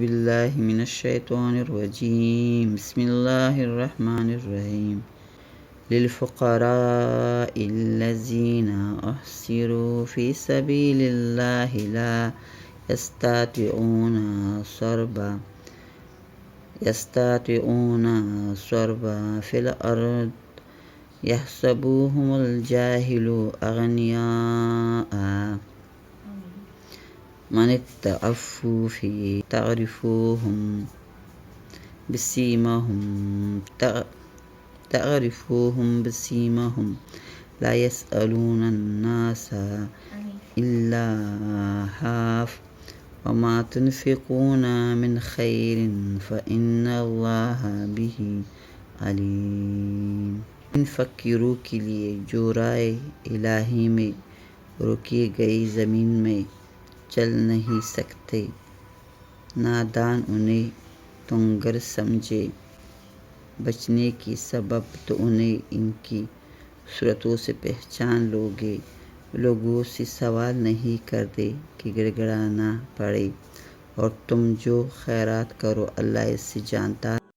बिल्लाहि मिनश्शैतानिर्रजीम बिस्मिल्लाहिर्रहमानिर्रहीम लिल्फुक़राइल्लज़ीना उहसिरू फ़ी सबीलिल्लाहि ला यस्तातिऊना स्वरबा फ़िल अर्द यहसबुहुमुल जाहिलु अग़नियाआ मनिस्तअफ़्फ़ू तअरिफ़ुहुम बिसीमाहुम ला यसअलूना अन्नासा इल्लाहाफ़ वमा तुनफ़िक़ूना मिन ख़ैरिन फ़इन्नल्लाहा बिही अलीम। इन फ़कीरों के लिए जो राय इलाही में रोकी गई ज़मीन में चल नहीं सकते, नादान उन्हें तुंगर समझे, बचने की सबब तो उन्हें इनकी सूरतों से पहचान लोगे। लोगों से सवाल नहीं करते कि गिड़गिड़ाना पड़े, और तुम जो खैरात करो अल्लाह इससे जानता